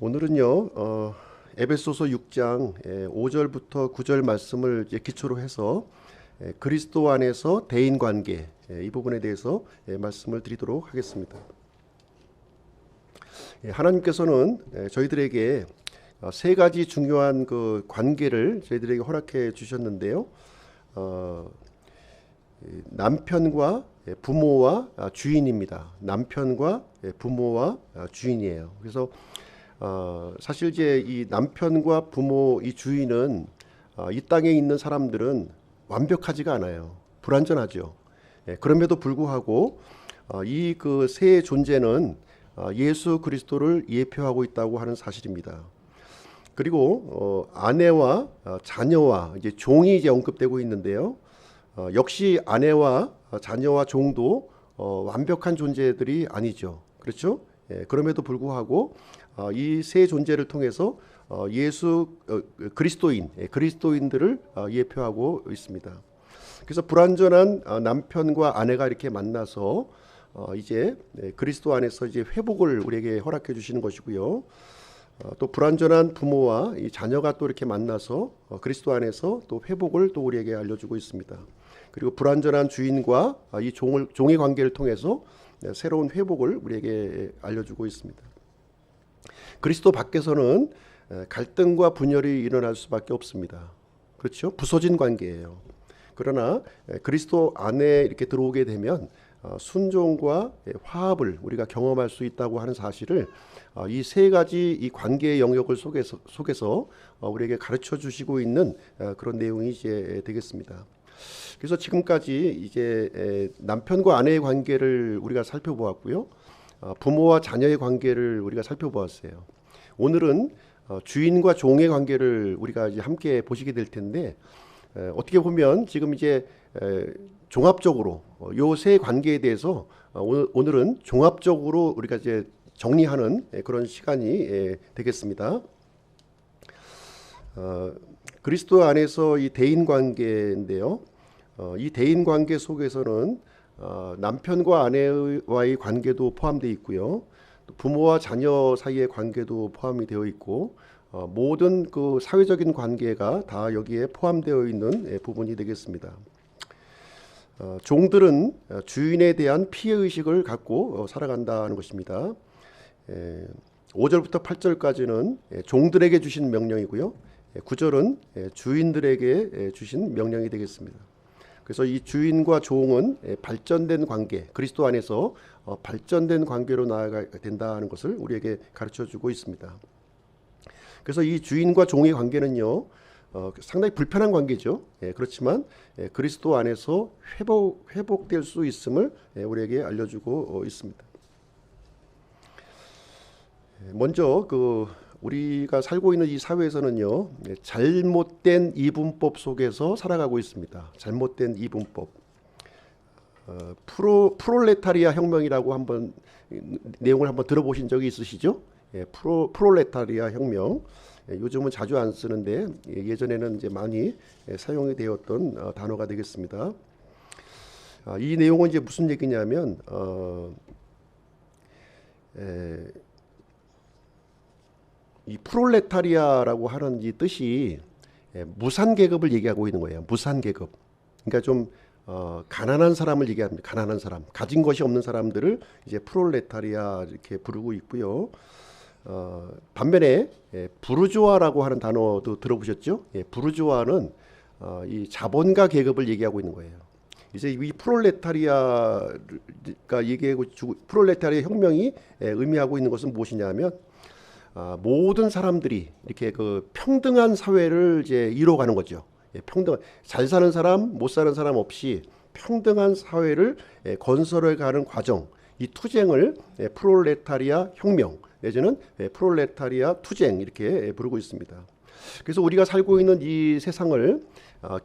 오늘은요, 에베소서 6장 5절부터 9절 말씀을 이제 기초로 해서 그리스도 안에서 대인 관계 이 부분에 대해서 말씀을 드리도록 하겠습니다. 하나님께서는 저희들에게 세 가지 중요한 그 관계를 저희들에게 허락해 주셨는데요. 남편과 부모와 주인입니다. 남편과 부모와 주인이에요. 그래서 사실 이제 이 남편과 부모, 이 주인은 이 땅에 있는 사람들은 완벽하지가 않아요. 불완전하죠. 그럼에도 불구하고 이 그 세 존재는 예수 그리스도를 예표하고 있다고 하는 사실입니다. 그리고 아내와 자녀와 이제 종이 이제 언급되고 있는데요. 역시 아내와 자녀와 종도 완벽한 존재들이 아니죠. 그렇죠? 그럼에도 불구하고 이 세 존재를 통해서 예수 그리스도인들을 예표하고 있습니다. 그래서 불완전한 남편과 아내가 이렇게 만나서 이제 그리스도 안에서 이제 회복을 우리에게 허락해 주시는 것이고요. 또 불완전한 부모와 이 자녀가 또 이렇게 만나서 그리스도 안에서 또 회복을 또 우리에게 알려주고 있습니다. 그리고 불완전한 주인과 이 종의 관계를 통해서 새로운 회복을 우리에게 알려주고 있습니다. 그리스도 밖에서는 갈등과 분열이 일어날 수밖에 없습니다. 그렇죠? 부서진 관계예요. 그러나 그리스도 안에 이렇게 들어오게 되면 순종과 화합을 우리가 경험할 수 있다고 하는 사실을 이 세 가지 이 관계의 영역을 속에서 우리에게 가르쳐 주시고 있는 그런 내용이 이제 되겠습니다. 그래서 지금까지 이제 남편과 아내의 관계를 우리가 살펴보았고요. 부모와 자녀의 관계를 우리가 살펴보았어요. 오늘은 주인과 종의 관계를 우리가 이제 함께 보시게 될 텐데 어떻게 보면 지금 이제 종합적으로 요 세 관계에 대해서 오늘은 종합적으로 우리가 이제 정리하는 그런 시간이 되겠습니다. 그리스도 안에서 이 대인 관계인데요. 이 대인 관계 속에서는 남편과 아내와의 관계도 포함되어 있고요. 부모와 자녀 사이의 관계도 포함이 되어 있고 모든 그 사회적인 관계가 다 여기에 포함되어 있는 부분이 되겠습니다. 종들은 주인에 대한 피해의식을 갖고 살아간다는 것입니다. 5절부터 8절까지는 종들에게 주신 명령이고요. 9절은 주인들에게 주신 명령이 되겠습니다. 그래서 이 주인과 종은 발전된 관계, 그리스도 안에서 발전된 관계로 나아가야 된다는 것을 우리에게 가르쳐주고 있습니다. 그래서 이 주인과 종의 관계는요, 상당히 불편한 관계죠. 그렇지만 그리스도 안에서 회복될 수 있음을 우리에게 알려주고 있습니다. 먼저 우리가 살고 있는 이 사회에서는요, 잘못된 이분법 속에서 살아가고 있습니다. 잘못된 이분법. 프롤레타리아 혁명이라고 한번 내용을 한번 들어보신 적이 있으시죠? 프롤레타리아 혁명. 요즘은 자주 안 쓰는데 예전에는 이제 많이 사용이 되었던 단어가 되겠습니다. 이 내용은 이제 무슨 얘기냐면 이 프롤레타리아라고 하는 이 뜻이 무산 계급을 얘기하고 있는 거예요. 무산 계급. 그러니까 좀 가난한 사람을 얘기합니다. 가난한 사람, 가진 것이 없는 사람들을 이제 프롤레타리아 이렇게 부르고 있고요. 반면에 부르주아라고 하는 단어도 들어보셨죠? 부르주아는 이 자본가 계급을 얘기하고 있는 거예요. 이제 이 프롤레타리아가 얘기하고 프롤레타리아 혁명이 의미하고 있는 것은 무엇이냐면 모든 사람들이 이렇게 그 평등한 사회를 이제 이뤄가는 거죠. 잘 사는 사람, 못 사는 사람 없이 평등한 사회를 건설해가는 과정, 이 투쟁을 프롤레타리아 혁명 내지는 프롤레타리아 투쟁 이렇게 부르고 있습니다. 그래서 우리가 살고 있는 이 세상을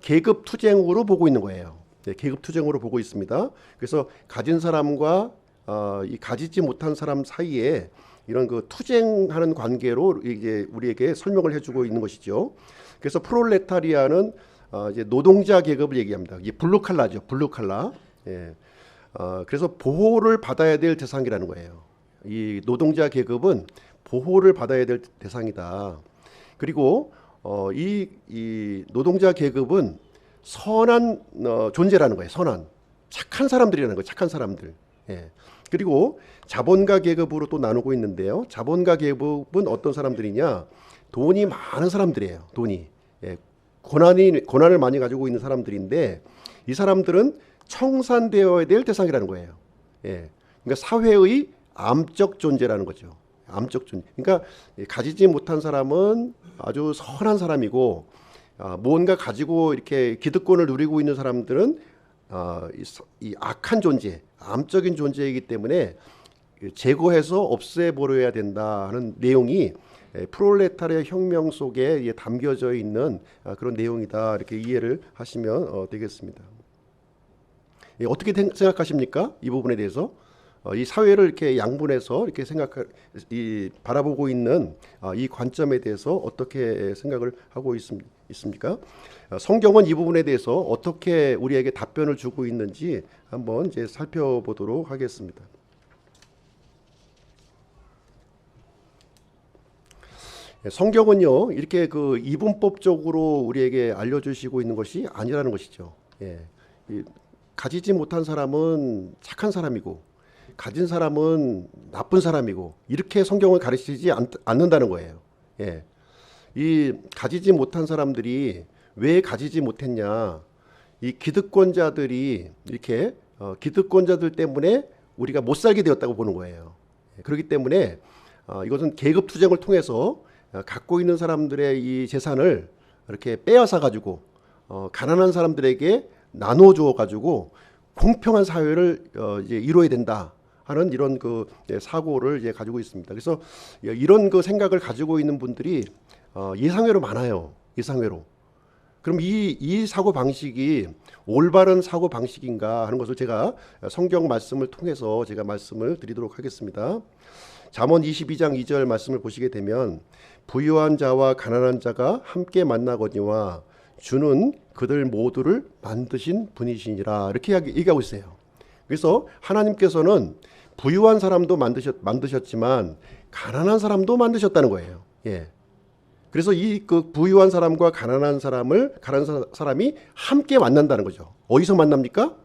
계급 투쟁으로 보고 있는 거예요. 계급 투쟁으로 보고 있습니다. 그래서 가진 사람과 이 가지지 못한 사람 사이에 이런 그 투쟁하는 관계로 이제 우리에게 설명을 해주고 있는 것이죠. 그래서 프롤레타리아는 이제 노동자 계급을 얘기합니다. 이게 블루칼라죠, 블루칼라. 그래서 보호를 받아야 될 대상이라는 거예요. 이 노동자 계급은 보호를 받아야 될 대상이다. 그리고 이 노동자 계급은 선한 존재라는 거예요. 선한 착한 사람들이라는 거예요. 착한 사람들. 예. 그리고 자본가 계급으로 또 나누고 있는데요. 자본가 계급은 어떤 사람들이냐? 돈이 많은 사람들이에요. 돈이. 예. 고난을 많이 가지고 있는 사람들인데 이 사람들은 청산되어야 될 대상이라는 거예요. 예. 그러니까 사회의 암적 존재라는 거죠. 암적 존재. 그러니까 가지지 못한 사람은 아주 선한 사람이고 무언가 가지고 이렇게 기득권을 누리고 있는 사람들은 이 악한 존재, 암적인 존재이기 때문에 제거해서 없애버려야 된다 하는 내용이 프롤레타리아 혁명 속에 담겨져 있는 그런 내용이다. 이렇게 이해를 하시면 되겠습니다. 어떻게 생각하십니까? 이 부분에 대해서? 이 사회를 이렇게 양분해서 이렇게 바라보고 있는 이 관점에 대해서 어떻게 생각을 하고 있습니까? 성경은 이 부분에 대해서 어떻게 우리에게 답변을 주고 있는지 한번 이제 살펴보도록 하겠습니다. 성경은요 이렇게 그 이분법적으로 우리에게 알려주시고 있는 것이 아니라는 것이죠. 예. 가지지 못한 사람은 착한 사람이고 가진 사람은 나쁜 사람이고 이렇게 성경을 가르치지 않는다는 거예요. 예. 이 가지지 못한 사람들이 왜 가지지 못했냐? 이 기득권자들이 이렇게 기득권자들 때문에 우리가 못 살게 되었다고 보는 거예요. 그렇기 때문에 이것은 계급 투쟁을 통해서 갖고 있는 사람들의 이 재산을 이렇게 빼앗아 가지고 가난한 사람들에게 나눠 주어 가지고 공평한 사회를 이제 이루어야 된다 하는 이런 그 사고를 이제 가지고 있습니다. 그래서 이런 그 생각을 가지고 있는 분들이 예상외로 많아요. 예상외로. 그럼 이 사고 방식이 올바른 사고 방식인가 하는 것을 제가 성경 말씀을 통해서 제가 말씀을 드리도록 하겠습니다. 잠언 22장 2절 말씀을 보시게 되면 부유한 자와 가난한 자가 함께 만나거니와 주는 그들 모두를 만드신 분이시니라 이렇게 얘기하고 있어요. 그래서 하나님께서는 부유한 사람도 만드셨지만 가난한 사람도 만드셨다는 거예요. 예. 그래서 이 그 부유한 사람과 가난한 사람이 함께 만난다는 거죠. 어디서 만납니까?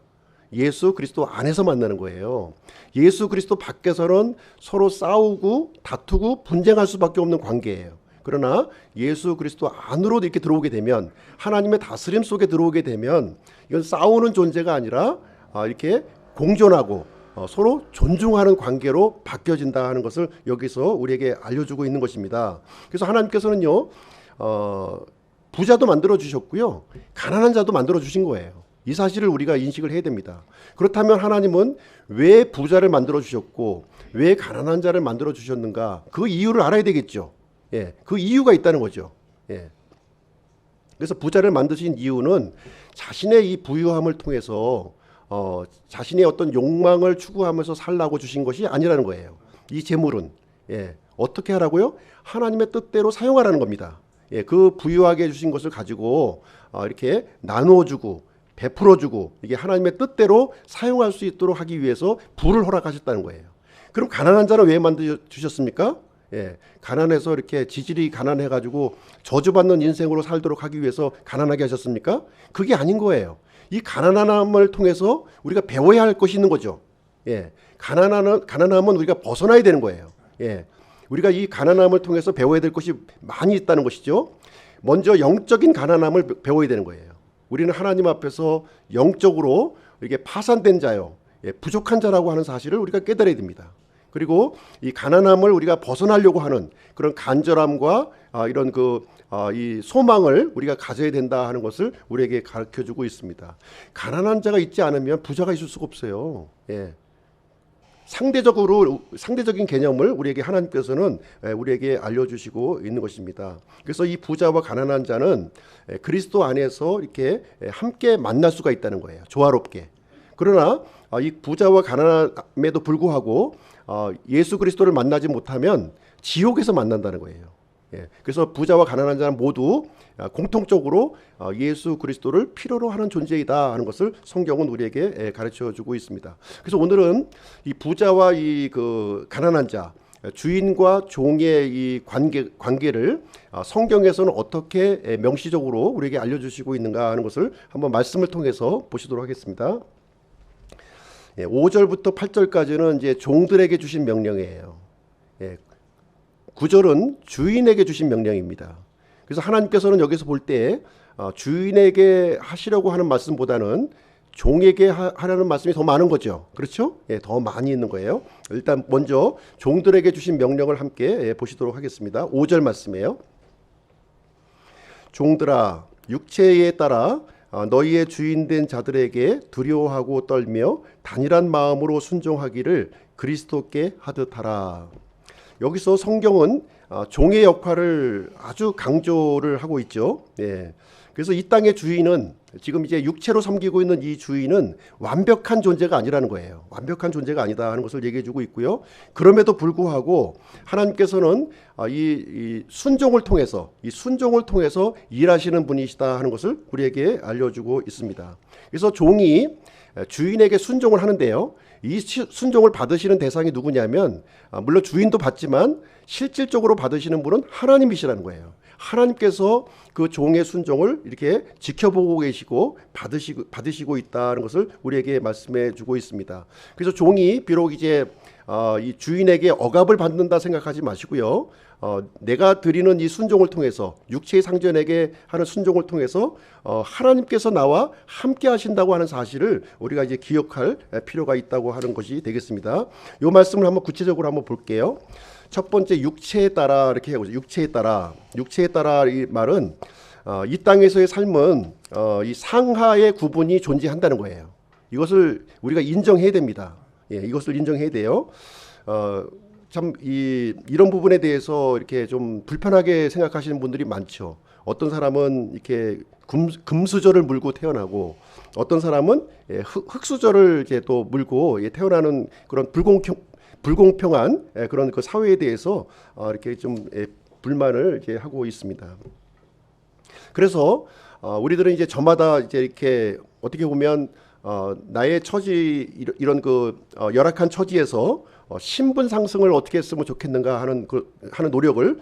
예수 그리스도 안에서 만나는 거예요. 예수 그리스도 밖에서는 서로 싸우고 다투고 분쟁할 수밖에 없는 관계예요. 그러나 예수 그리스도 안으로 이렇게 들어오게 되면 하나님의 다스림 속에 들어오게 되면 이건 싸우는 존재가 아니라 이렇게 공존하고 서로 존중하는 관계로 바뀌어진다 하는 것을 여기서 우리에게 알려주고 있는 것입니다. 그래서 하나님께서는요 부자도 만들어 주셨고요 가난한 자도 만들어 주신 거예요. 이 사실을 우리가 인식을 해야 됩니다. 그렇다면 하나님은 왜 부자를 만들어 주셨고 왜 가난한 자를 만들어 주셨는가? 그 이유를 알아야 되겠죠. 예, 그 이유가 있다는 거죠. 예. 그래서 부자를 만드신 이유는 자신의 이 부유함을 통해서 자신의 어떤 욕망을 추구하면서 살라고 주신 것이 아니라는 거예요. 이 재물은 어떻게 하라고요? 하나님의 뜻대로 사용하라는 겁니다. 그 부유하게 주신 것을 가지고 이렇게 나누어주고 베풀어주고 이게 하나님의 뜻대로 사용할 수 있도록 하기 위해서 부를 허락하셨다는 거예요. 그럼 가난한 자는 왜 만드셨습니까? 가난해서 이렇게 지질이 가난해가지고 저주받는 인생으로 살도록 하기 위해서 가난하게 하셨습니까? 그게 아닌 거예요. 이 가난함을 통해서 우리가 배워야 할 것이 있는 거죠. 가난함은 우리가 벗어나야 되는 거예요. 우리가 이 가난함을 통해서 배워야 될 것이 많이 있다는 것이죠. 먼저 영적인 가난함을 배워야 되는 거예요. 우리는 하나님 앞에서 영적으로 이렇게 파산된 자요, 부족한 자라고 하는 사실을 우리가 깨달아야 됩니다. 그리고 이 가난함을 우리가 벗어나려고 하는 그런 간절함과 이런 이 소망을 우리가 가져야 된다 하는 것을 우리에게 가르쳐주고 있습니다. 가난한 자가 있지 않으면 부자가 있을 수가 없어요. 상대적인 개념을 우리에게 하나님께서는 우리에게 알려주시고 있는 것입니다. 그래서 이 부자와 가난한 자는 그리스도 안에서 이렇게 함께 만날 수가 있다는 거예요. 조화롭게. 그러나 이 부자와 가난함에도 불구하고 예수 그리스도를 만나지 못하면 지옥에서 만난다는 거예요. 그래서 부자와 가난한 자는 모두 공통적으로 예수 그리스도를 필요로 하는 존재이다 하는 것을 성경은 우리에게 가르쳐주고 있습니다. 그래서 오늘은 이 부자와 이 가난한 자, 주인과 종의 이 관계를 성경에서는 어떻게 명시적으로 우리에게 알려주시고 있는가 하는 것을 한번 말씀을 통해서 보시도록 하겠습니다. 5절부터 8절까지는 이제 종들에게 주신 명령이에요. 9절은 주인에게 주신 명령입니다. 그래서 하나님께서는 여기서 볼 때 주인에게 하시려고 하는 말씀보다는 종에게 하라는 말씀이 더 많은 거죠. 그렇죠? 더 많이 있는 거예요. 일단 먼저 종들에게 주신 명령을 함께 보시도록 하겠습니다. 5절 말씀이에요. 종들아, 육체에 따라 너희의 주인된 자들에게 두려워하고 떨며 단일한 마음으로 순종하기를 그리스도께 하듯 하라. 여기서 성경은 종의 역할을 아주 강조를 하고 있죠. 그래서 이 땅의 주인은 지금 이제 육체로 섬기고 있는 이 주인은 완벽한 존재가 아니라는 거예요. 완벽한 존재가 아니다 하는 것을 얘기해 주고 있고요. 그럼에도 불구하고 하나님께서는 이 순종을 통해서 일하시는 분이시다 하는 것을 우리에게 알려주고 있습니다. 그래서 종이 주인에게 순종을 하는데요. 이 순종을 받으시는 대상이 누구냐면 물론 주인도 받지만 실질적으로 받으시는 분은 하나님이시라는 거예요. 하나님께서 그 종의 순종을 이렇게 지켜보고 계시고 받으시고 있다는 것을 우리에게 말씀해 주고 있습니다. 그래서 종이 비록 이제 이 주인에게 억압을 받는다 생각하지 마시고요. 내가 드리는 이 순종을 통해서 육체의 상전에게 하는 순종을 통해서 하나님께서 나와 함께 하신다고 하는 사실을 우리가 이제 기억할 필요가 있다고 하는 것이 되겠습니다. 이 말씀을 한번 구체적으로 한번 볼게요. 첫 번째 육체에 따라 이렇게 해보죠. 육체에 따라 이 말은 이 땅에서의 삶은 이 상하의 구분이 존재한다는 거예요. 이것을 우리가 인정해야 됩니다. 이것을 인정해야 돼요. 참 이런 부분에 대해서 이렇게 좀 불편하게 생각하시는 분들이 많죠. 어떤 사람은 이렇게 금수저를 물고 태어나고 어떤 사람은 흙수저를 이제 또 물고 태어나는 그런 불공평한 그런 그 사회에 대해서 이렇게 좀 불만을 이제 하고 있습니다. 그래서 우리들은 이제 저마다 이제 이렇게 어떻게 보면 나의 처지 이런 그 열악한 처지에서 신분 상승을 어떻게 했으면 좋겠는가 하는 노력을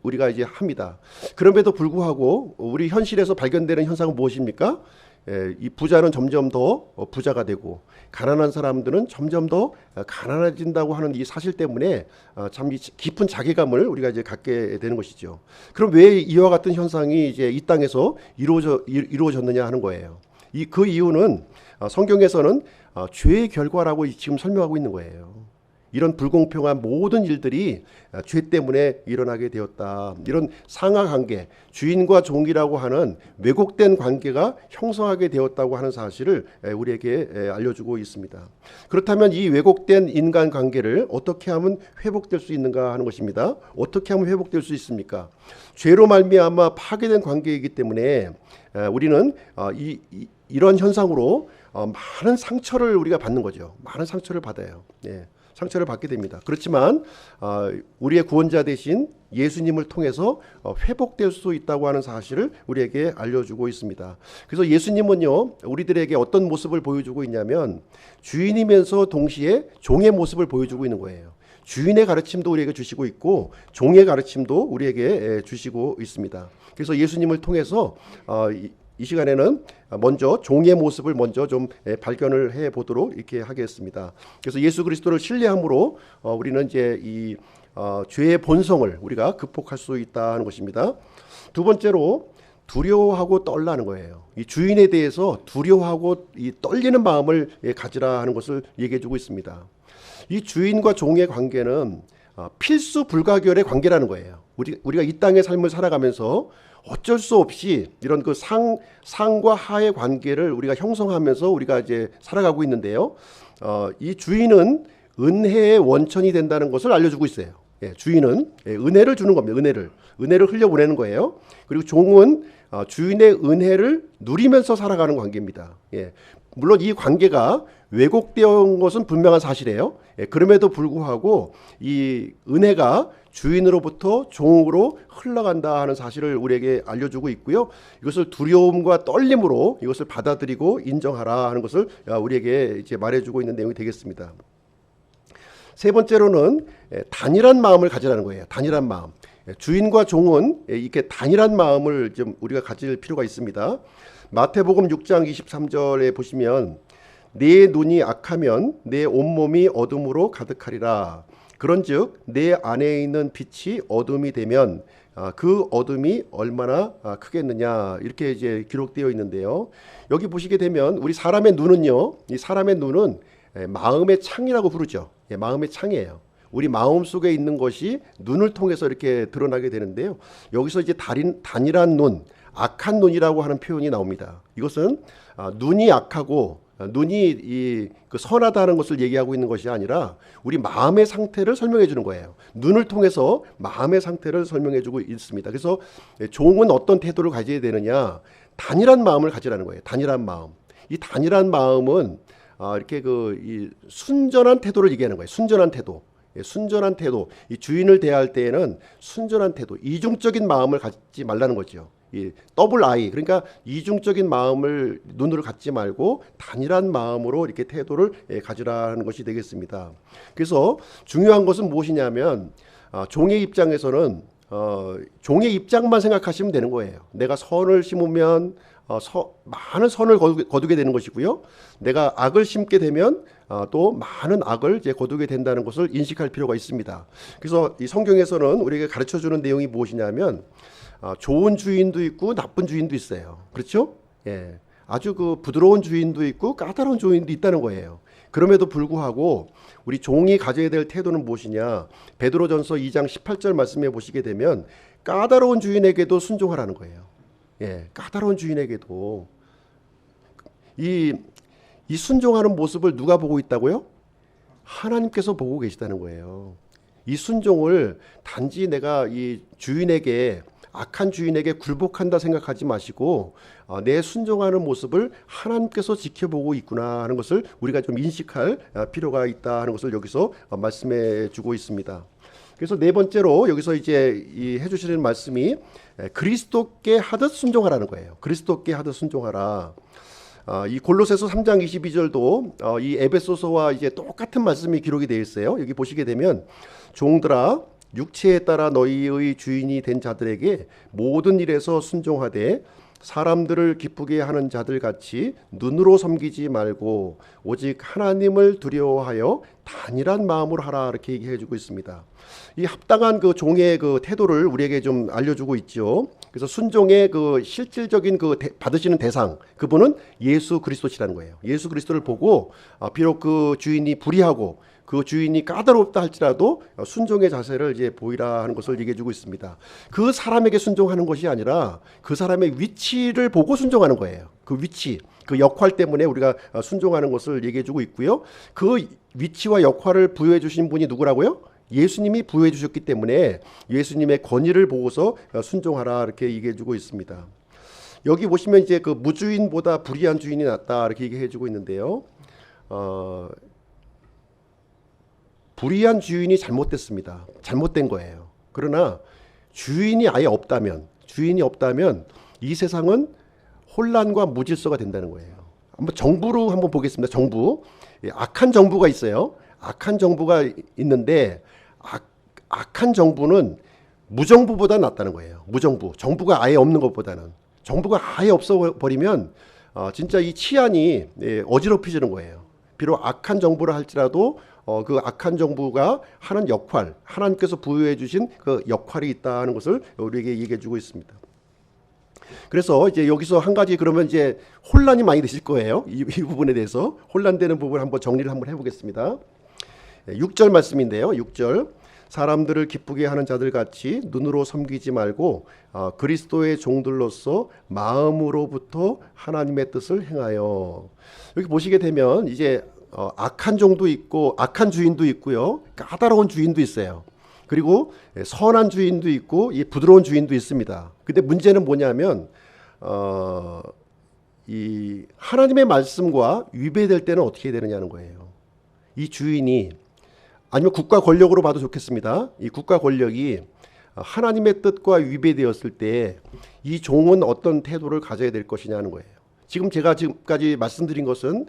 우리가 이제 합니다. 그럼에도 불구하고 우리 현실에서 발견되는 현상은 무엇입니까? 이 부자는 점점 더 부자가 되고 가난한 사람들은 점점 더 가난해진다고 하는 이 사실 때문에 참 깊은 자괴감을 우리가 이제 갖게 되는 것이죠. 그럼 왜 이와 같은 현상이 이제 이 땅에서 이루어졌느냐 하는 거예요. 그 이유는 성경에서는 죄의 결과라고 지금 설명하고 있는 거예요. 이런 불공평한 모든 일들이 죄 때문에 일어나게 되었다. 이런 상하 관계, 주인과 종이라고 하는 왜곡된 관계가 형성하게 되었다고 하는 사실을 우리에게 알려주고 있습니다. 그렇다면 이 왜곡된 인간 관계를 어떻게 하면 회복될 수 있는가 하는 것입니다. 어떻게 하면 회복될 수 있습니까? 죄로 말미암아 파괴된 관계이기 때문에 우리는 이런 현상으로 많은 상처를 우리가 받는 거죠. 많은 상처를 받아요. 상처를 받게 됩니다. 그렇지만 우리의 구원자 되신 예수님을 통해서 회복될 수 있다고 하는 사실을 우리에게 알려주고 있습니다. 그래서 예수님은요, 우리들에게 어떤 모습을 보여주고 있냐면 주인이면서 동시에 종의 모습을 보여주고 있는 거예요. 주인의 가르침도 우리에게 주시고 있고 종의 가르침도 우리에게 주시고 있습니다. 그래서 예수님을 통해서 이 시간에는 먼저 종의 모습을 먼저 좀 발견을 해 보도록 이렇게 하겠습니다. 그래서 예수 그리스도를 신뢰함으로 우리는 이제 이 죄의 본성을 우리가 극복할 수 있다는 것입니다. 두 번째로 두려워하고 떨라는 거예요. 이 주인에 대해서 두려워하고 이 떨리는 마음을 가지라 하는 것을 얘기해 주고 있습니다. 이 주인과 종의 관계는 필수 불가결의 관계라는 거예요. 우리가 이 땅의 삶을 살아가면서 어쩔 수 없이 이런 그 상과 하의 관계를 우리가 형성하면서 우리가 이제 살아가고 있는데요. 이 주인은 은혜의 원천이 된다는 것을 알려주고 있어요. 주인은 은혜를 주는 겁니다. 은혜를 흘려보내는 거예요. 그리고 종은 주인의 은혜를 누리면서 살아가는 관계입니다. 물론 이 관계가 왜곡되어 것은 분명한 사실이에요. 그럼에도 불구하고 이 은혜가 주인으로부터 종으로 흘러간다 하는 사실을 우리에게 알려주고 있고요. 이것을 두려움과 떨림으로 이것을 받아들이고 인정하라 하는 것을 우리에게 이제 말해주고 있는 내용이 되겠습니다. 세 번째로는 단일한 마음을 가지라는 거예요. 단일한 마음. 주인과 종은 이렇게 단일한 마음을 좀 우리가 가질 필요가 있습니다. 마태복음 6장 23절에 보시면 내 눈이 악하면 내 온몸이 어둠으로 가득하리라. 그런즉 내 안에 있는 빛이 어둠이 되면 그 어둠이 얼마나 크겠느냐, 이렇게 이제 기록되어 있는데요. 여기 보시게 되면 우리 사람의 눈은요, 이 사람의 눈은 마음의 창이라고 부르죠. 마음의 창이에요. 우리 마음 속에 있는 것이 눈을 통해서 이렇게 드러나게 되는데요. 여기서 이제 단일한 눈, 악한 눈이라고 하는 표현이 나옵니다. 이것은 눈이 악하고 눈이 그 선하다는 것을 얘기하고 있는 것이 아니라 우리 마음의 상태를 설명해 주는 거예요. 눈을 통해서 마음의 상태를 설명해 주고 있습니다. 그래서 종은 어떤 태도를 가져야 되느냐, 단일한 마음을 가지라는 거예요. 단일한 마음. 이 단일한 마음은 이렇게 이 순전한 태도를 얘기하는 거예요. 순전한 태도. 순전한 태도. 이 주인을 대할 때에는 순전한 태도, 이중적인 마음을 갖지 말라는 거죠. 이 더블 I, 그러니까 이중적인 마음을 눈으로 갖지 말고 단일한 마음으로 이렇게 태도를 가지라는 것이 되겠습니다. 그래서 중요한 것은 무엇이냐면 종의 입장에서는 종의 입장만 생각하시면 되는 거예요. 내가 선을 심으면 많은 선을 거두게 되는 것이고요. 내가 악을 심게 되면 또 많은 악을 이제 거두게 된다는 것을 인식할 필요가 있습니다. 그래서 이 성경에서는 우리에게 가르쳐주는 내용이 무엇이냐면 좋은 주인도 있고 나쁜 주인도 있어요. 그렇죠? 예, 아주 그 부드러운 주인도 있고 까다로운 주인도 있다는 거예요. 그럼에도 불구하고 우리 종이 가져야 될 태도는 무엇이냐? 베드로전서 2장 18절 말씀해 보시게 되면 까다로운 주인에게도 순종하라는 거예요. 예, 까다로운 주인에게도 이 순종하는 모습을 누가 보고 있다고요? 하나님께서 보고 계시다는 거예요. 이 순종을 단지 내가 이 주인에게, 악한 주인에게 굴복한다 생각하지 마시고 내 순종하는 모습을 하나님께서 지켜보고 있구나 하는 것을 우리가 좀 인식할 필요가 있다 하는 것을 여기서 말씀해 주고 있습니다. 그래서 네 번째로 여기서 이제 해주시는 말씀이 그리스도께 하듯 순종하라는 거예요. 그리스도께 하듯 순종하라. 이 골로새서 3장 22절도 이 에베소서와 이제 똑같은 말씀이 기록이 되어 있어요. 여기 보시게 되면 종들아 육체에 따라 너희의 주인이 된 자들에게 모든 일에서 순종하되 사람들을 기쁘게 하는 자들 같이 눈으로 섬기지 말고 오직 하나님을 두려워하여 단일한 마음으로 하라, 이렇게 얘기해 주고 있습니다. 이 합당한 그 종의 그 태도를 우리에게 좀 알려주고 있죠. 그래서 순종의 그 실질적인 받으시는 대상, 그분은 예수 그리스도시라는 거예요. 예수 그리스도를 보고 비록 그 주인이 불의하고 그 주인이 까다롭다 할지라도 순종의 자세를 이제 보이라 하는 것을 얘기해 주고 있습니다. 그 사람에게 순종하는 것이 아니라 그 사람의 위치를 보고 순종하는 거예요. 그 위치, 그 역할 때문에 우리가 순종하는 것을 얘기해 주고 있고요. 그 위치와 역할을 부여해 주신 분이 누구라고요? 예수님이 부여해 주셨기 때문에 예수님의 권위를 보고서 순종하라, 이렇게 얘기해 주고 있습니다. 여기 보시면 이제 그 무주인보다 불의한 주인이 낫다, 이렇게 얘기해 주고 있는데요. 불의한 주인이 잘못됐습니다. 잘못된 거예요. 그러나 주인이 아예 없다면 이 세상은 혼란과 무질서가 된다는 거예요. 한번 정부로 한번 보겠습니다. 정부. 악한 정부가 있어요. 악한 정부가 있는데 악한 정부는 무정부보다 낫다는 거예요. 무정부. 정부가 아예 없는 것보다는. 정부가 아예 없어 버리면 진짜 이 치안이 어지럽혀지는 거예요. 비록 악한 정부라 할지라도 그 악한 정부가 하는 역할, 하나님께서 부여해 주신 그 역할이 있다는 것을 우리에게 얘기해 주고 있습니다. 그래서 이제 여기서 한 가지, 그러면 이제 혼란이 많이 되실 거예요. 이 부분에 대해서 혼란되는 부분을 한번 정리를 한번 해보겠습니다. 6절 말씀인데요. 6절. 사람들을 기쁘게 하는 자들 같이 눈으로 섬기지 말고 그리스도의 종들로서 마음으로부터 하나님의 뜻을 행하여. 여기 보시게 되면 이제 악한 종도 있고 악한 주인도 있고요. 까다로운 주인도 있어요. 그리고 선한 주인도 있고 이 부드러운 주인도 있습니다. 근데 문제는 뭐냐면 이 하나님의 말씀과 위배될 때는 어떻게 되느냐는 거예요. 이 주인이, 아니면 국가 권력으로 봐도 좋겠습니다. 이 국가 권력이 하나님의 뜻과 위배되었을 때 이 종은 어떤 태도를 가져야 될 것이냐는 거예요. 지금 제가 지금까지 말씀드린 것은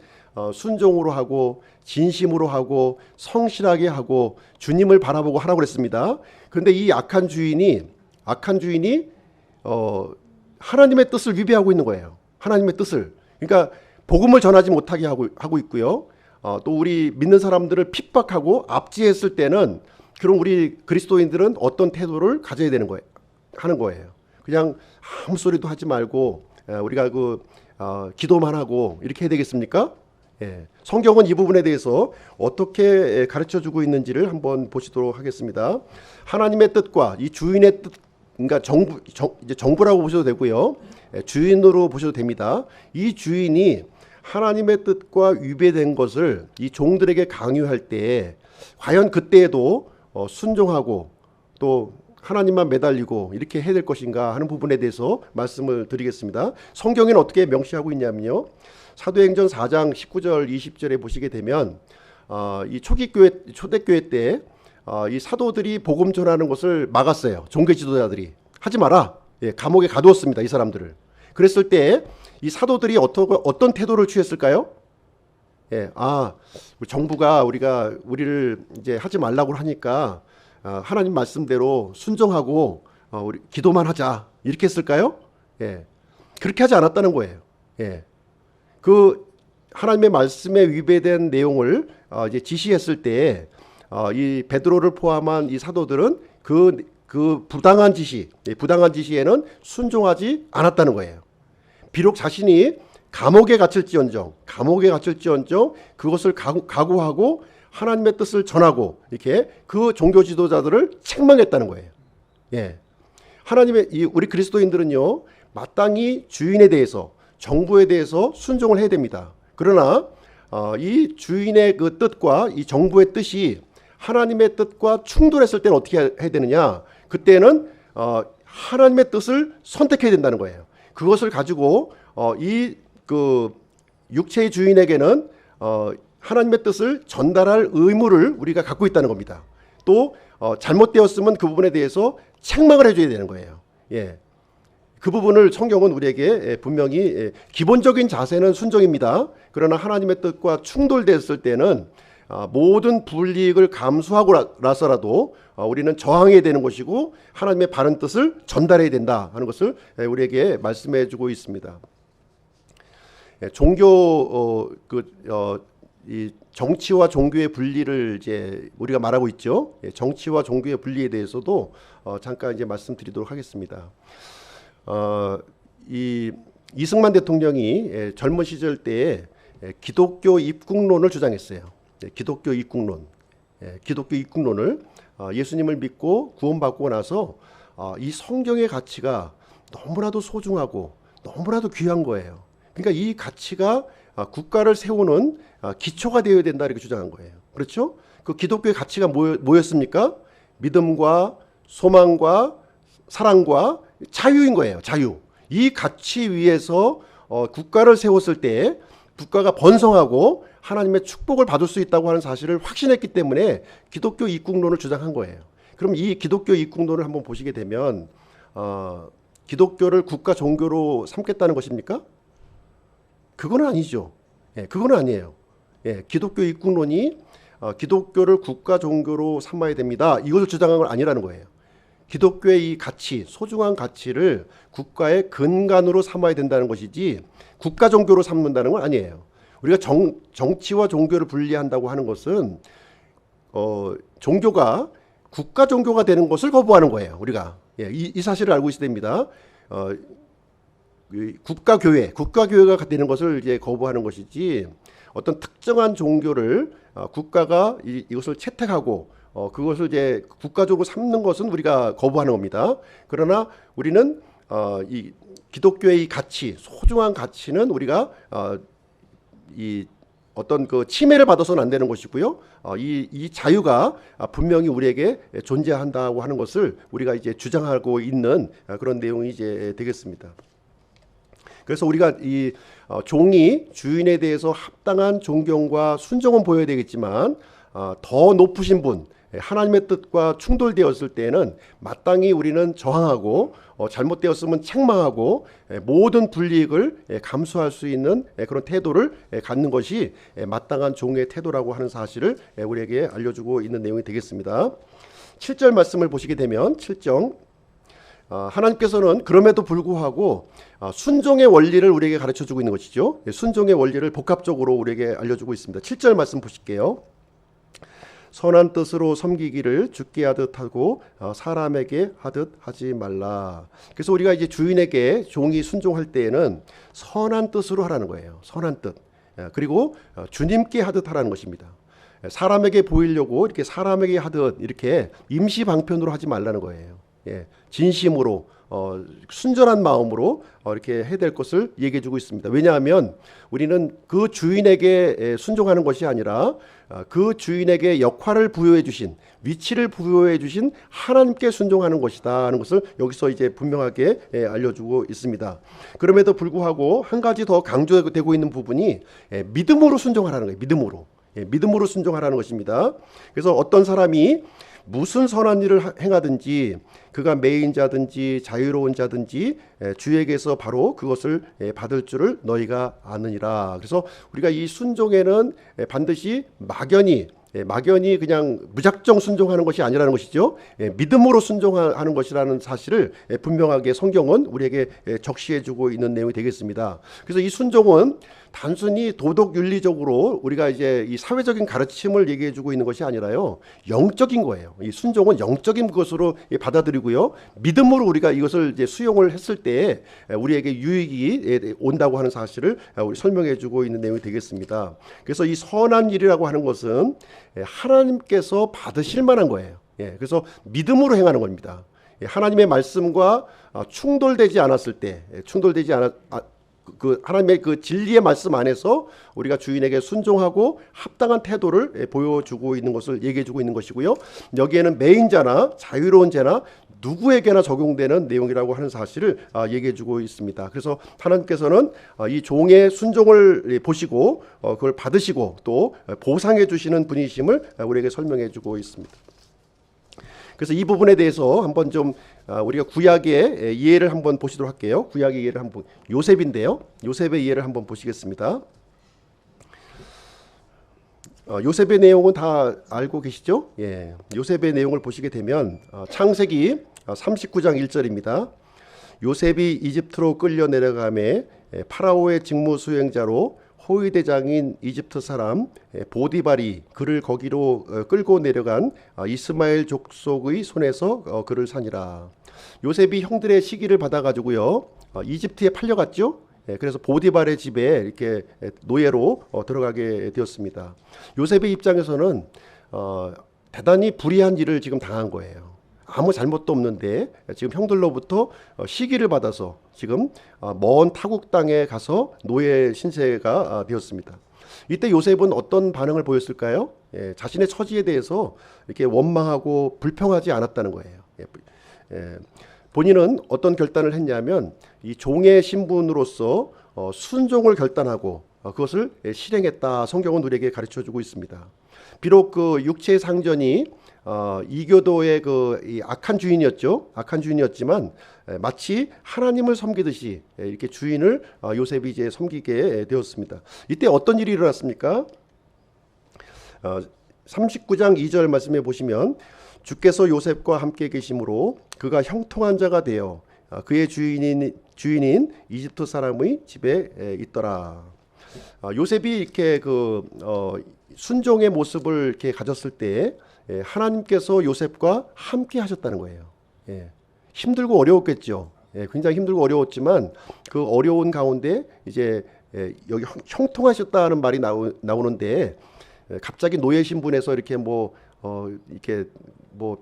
순종으로 하고 진심으로 하고 성실하게 하고 주님을 바라보고 하라고 그랬습니다. 그런데 이 악한 주인이 하나님의 뜻을 위배하고 있는 거예요. 하나님의 뜻을. 그러니까 복음을 전하지 못하게 하고 있고요. 또 우리 믿는 사람들을 핍박하고 압제했을 때는 그럼 우리 그리스도인들은 어떤 태도를 가져야 되는 거예요? 하는 거예요. 그냥 아무 소리도 하지 말고 우리가 기도만 하고 이렇게 해야 되겠습니까? 예. 성경은 이 부분에 대해서 어떻게 가르쳐주고 있는지를 한번 보시도록 하겠습니다. 하나님의 뜻과 이 주인의 뜻, 그러니까 이제 정부라고 보셔도 되고요. 주인으로 보셔도 됩니다. 이 주인이 하나님의 뜻과 위배된 것을 이 종들에게 강요할 때 과연 그때에도 순종하고 또 하나님만 매달리고 이렇게 해야 될 것인가 하는 부분에 대해서 말씀을 드리겠습니다. 성경에는 어떻게 명시하고 있냐면요. 사도행전 4장 19절 20절에 보시게 되면 이 초대교회 때 이 사도들이 복음 전하는 것을 막았어요. 종교 지도자들이 하지 마라. 예, 감옥에 가두었습니다. 이 사람들을. 그랬을 때 이 사도들이 어떤 태도를 취했을까요? 예, 정부가 우리를 이제 하지 말라고 하니까 하나님 말씀대로 순종하고 우리 기도만 하자 이렇게 했을까요? 예, 그렇게 하지 않았다는 거예요. 예, 그 하나님의 말씀에 위배된 내용을 이제 지시했을 때 이 베드로를 포함한 이 사도들은 그 부당한 지시에는 순종하지 않았다는 거예요. 비록 자신이 감옥에 갇힐지언정 그것을 각오하고 하나님의 뜻을 전하고 이렇게 그 종교 지도자들을 책망했다는 거예요. 예, 우리 그리스도인들은요 마땅히 주인에 대해서 정부에 대해서 순종을 해야 됩니다. 그러나 이 주인의 그 뜻과 이 정부의 뜻이 하나님의 뜻과 충돌했을 때는 어떻게 해야 되느냐? 그때는 하나님의 뜻을 선택해야 된다는 거예요. 그것을 가지고 이 육체의 주인에게는 하나님의 뜻을 전달할 의무를 우리가 갖고 있다는 겁니다. 또 잘못되었으면 그 부분에 대해서 책망을 해줘야 되는 거예요. 예, 그 부분을 성경은 우리에게 분명히 기본적인 자세는 순종입니다. 그러나 하나님의 뜻과 충돌됐을 때는 모든 불이익을 감수하고 나서라도 우리는 저항해야 되는 것이고 하나님의 바른 뜻을 전달해야 된다 하는 것을 우리에게 말씀해 주고 있습니다. 이 정치와 종교의 분리를 이제 우리가 말하고 있죠. 정치와 종교의 분리에 대해서도 잠깐 이제 말씀드리도록 하겠습니다. 이승만 대통령이 젊은 시절 때에 기독교 입국론을 주장했어요. 기독교 입국론을 예수님을 믿고 구원받고 나서 이 성경의 가치가 너무나도 소중하고 너무나도 귀한 거예요. 그러니까 이 가치가 국가를 세우는 기초가 되어야 된다 이렇게 주장한 거예요. 그렇죠? 그 기독교의 가치가 뭐였습니까? 믿음과 소망과 사랑과 자유인 거예요. 자유. 이 가치 위에서 국가를 세웠을 때 국가가 번성하고 하나님의 축복을 받을 수 있다고 하는 사실을 확신했기 때문에 기독교 입국론을 주장한 거예요. 그럼 이 기독교 입국론을 한번 보시게 되면 기독교를 국가 종교로 삼겠다는 것입니까? 그건 아니죠. 예, 그건 아니에요. 예, 기독교 입국론이 기독교를 국가 종교로 삼아야 됩니다. 이것을 주장한 건 아니라는 거예요. 기독교의 이 가치, 소중한 가치를 국가의 근간으로 삼아야 된다는 것이지 국가 종교로 삼는다는 건 아니에요. 우리가 정치와 종교를 분리한다고 하는 것은 종교가 국가 종교가 되는 것을 거부하는 거예요. 우리가 이 사실을 알고 있어야 됩니다. 국가교회가 되는 것을 이제 거부하는 것이지 어떤 특정한 종교를 국가가 이것을 채택하고 그것을 이제 국가적으로 삼는 것은 우리가 거부하는 겁니다. 그러나 우리는 이 기독교의 이 가치, 소중한 가치는 우리가 이 어떤 그 침해를 받아서는 안 되는 것이고요. 이 자유가 분명히 우리에게 존재한다고 하는 것을 우리가 이제 주장하고 있는 그런 내용이 이제 되겠습니다. 그래서 우리가 이 종이 주인에 대해서 합당한 존경과 순종은 보여야 되겠지만 더 높으신 분, 하나님의 뜻과 충돌되었을 때에는 마땅히 우리는 저항하고 잘못되었으면 책망하고 모든 불이익을 감수할 수 있는 그런 태도를 갖는 것이 마땅한 종의 태도라고 하는 사실을 우리에게 알려주고 있는 내용이 되겠습니다. 7절 말씀을 보시게 되면 7절 하나님께서는 그럼에도 불구하고 순종의 원리를 우리에게 가르쳐주고 있는 것이죠. 순종의 원리를 복합적으로 우리에게 알려주고 있습니다. 7절 말씀 보실게요. 선한 뜻으로 섬기기를 주께 하듯 하고 사람에게 하듯 하지 말라. 그래서 우리가 이제 주인에게 종이 순종할 때에는 선한 뜻으로 하라는 거예요. 선한 뜻. 그리고 주님께 하듯 하라는 것입니다. 사람에게 보이려고 이렇게 사람에게 하듯 이렇게 임시 방편으로 하지 말라는 거예요. 진심으로 순전한 마음으로 이렇게 해야 될 것을 얘기해 주고 있습니다. 왜냐하면 우리는 그 주인에게 순종하는 것이 아니라 그 주인에게 역할을 부여해 주신, 위치를 부여해 주신 하나님께 순종하는 것이다 하는 것을 여기서 이제 분명하게 알려주고 있습니다. 그럼에도 불구하고 한 가지 더 강조되고 있는 부분이 믿음으로 순종하라는 거예요. 믿음으로 순종하라는 것입니다. 그래서 어떤 사람이 무슨 선한 일을 행하든지 그가 매인 자든지 자유로운 자든지 주에게서 바로 그것을 받을 줄을 너희가 아느니라. 그래서 우리가 이 순종에는 반드시 막연히 그냥 무작정 순종하는 것이 아니라는 것이죠. 믿음으로 순종하는 것이라는 사실을 분명하게 성경은 우리에게 적시해주고 있는 내용이 되겠습니다. 그래서 이 순종은 단순히 도덕 윤리적으로 우리가 이제 이 사회적인 가르침을 얘기해주고 있는 것이 아니라요, 영적인 거예요. 이 순종은 영적인 것으로 받아들이고요, 믿음으로 우리가 이것을 이제 수용을 했을 때 우리에게 유익이 온다고 하는 사실을 우리 설명해주고 있는 내용이 되겠습니다. 그래서 이 선한 일이라고 하는 것은 하나님께서 받으실 만한 거예요. 그래서 믿음으로 행하는 겁니다. 하나님의 말씀과 충돌되지 않았을 때, 그 하나님의 그 진리의 말씀 안에서 우리가 주인에게 순종하고 합당한 태도를 보여주고 있는 것을 얘기해주고 있는 것이고요. 여기에는 매인자나 자유로운 자나 누구에게나 적용되는 내용이라고 하는 사실을 얘기해주고 있습니다. 그래서 하나님께서는 이 종의 순종을 보시고 그걸 받으시고 또 보상해 주시는 분이심을 우리에게 설명해주고 있습니다. 그래서 이 부분에 대해서 한번 좀 우리가 구약의 이해를 한번 보시도록 할게요. 구약의 이해를 한번, 요셉인데요. 요셉의 이해를 한번 보시겠습니다. 요셉의 내용은 다 알고 계시죠? 요셉의 내용을 보시게 되면 창세기 39장 1절입니다. 요셉이 이집트로 끌려 내려가매 파라오의 직무 수행자로 호위 대장인 이집트 사람 보디발이 그를 거기로 끌고 내려간 이스마엘 족속의 손에서 그를 사니라. 요셉이 형들의 시기를 받아가지고요, 이집트에 팔려갔죠. 그래서 보디발의 집에 이렇게 노예로 들어가게 되었습니다. 요셉의 입장에서는 대단히 불의한 일을 지금 당한 거예요. 아무 잘못도 없는데 지금 형들로부터 시기를 받아서 지금 먼 타국 땅에 가서 노예 신세가 되었습니다. 이때 요셉은 어떤 반응을 보였을까요? 자신의 처지에 대해서 이렇게 원망하고 불평하지 않았다는 거예요. 본인은 어떤 결단을 했냐면 이 종의 신분으로서 순종을 결단하고 그것을 실행했다. 성경은 우리에게 가르쳐주고 있습니다. 비록 그 육체의 상전이 이교도의 이 악한 주인이었죠. 악한 주인이었지만 마치 하나님을 섬기듯이 이렇게 주인을 요셉이 이제 섬기게 되었습니다. 이때 어떤 일이 일어났습니까? 39장 2절 말씀해 보시면 주께서 요셉과 함께 계심으로 그가 형통한 자가 되어 그의 주인인 이집트 사람의 집에 있더라. 요셉이 이렇게 순종의 모습을 이렇게 가졌을 때 하나님께서 요셉과 함께 하셨다는 거예요. 힘들고 어려웠겠죠. 굉장히 힘들고 어려웠지만 그 어려운 가운데 이제 여기 형통하셨다는 말이 나오는데 갑자기 노예 신분에서 이렇게 이렇게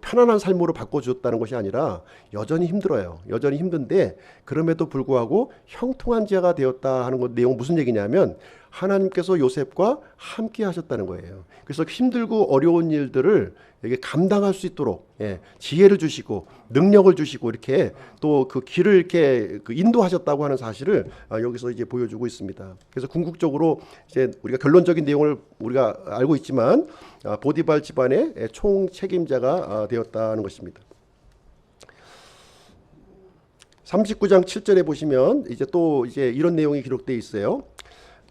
편안한 삶으로 바꿔주었다는 것이 아니라 여전히 힘들어요. 여전히 힘든데 그럼에도 불구하고 형통한 자가 되었다 하는 것 내용 무슨 얘기냐면 하나님께서 요셉과 함께 하셨다는 거예요. 그래서 힘들고 어려운 일들을 이게 감당할 수 있도록 지혜를 주시고 능력을 주시고 이렇게 또 그 길을 이렇게 인도하셨다고 하는 사실을 여기서 이제 보여주고 있습니다. 그래서 궁극적으로 이제 우리가 결론적인 내용을 우리가 알고 있지만 보디발 집안의 총 책임자가 되었다는 것입니다. 39장 7절에 보시면 이제 또 이제 이런 내용이 기록되어 있어요.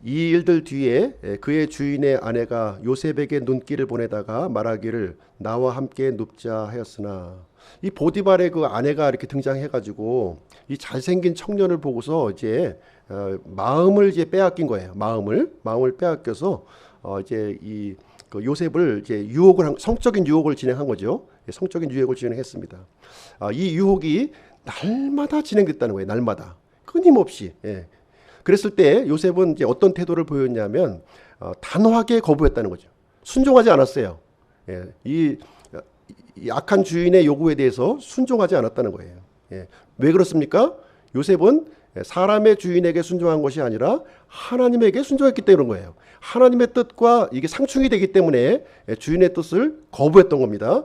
이 일들 뒤에 그의 주인의 아내가 요셉에게 눈길을 보내다가 말하기를 나와 함께 눕자 하였으나, 이 보디발의 그 아내가 이렇게 등장해가지고 이 잘생긴 청년을 보고서 이제 마음을 이제 빼앗긴 거예요. 마음을 빼앗겨서 이제 이 그 요셉을 이제 성적인 유혹을 진행한 거죠. 성적인 유혹을 진행했습니다. 이 유혹이 날마다 진행됐다는 거예요. 날마다 끊임없이. 그랬을 때 요셉은 이제 어떤 태도를 보였냐면 단호하게 거부했다는 거죠. 순종하지 않았어요. 이 악한 주인의 요구에 대해서 순종하지 않았다는 거예요. 왜 그렇습니까? 요셉은 사람의 주인에게 순종한 것이 아니라 하나님에게 순종했기 때문인 거예요. 하나님의 뜻과 이게 상충이 되기 때문에 주인의 뜻을 거부했던 겁니다.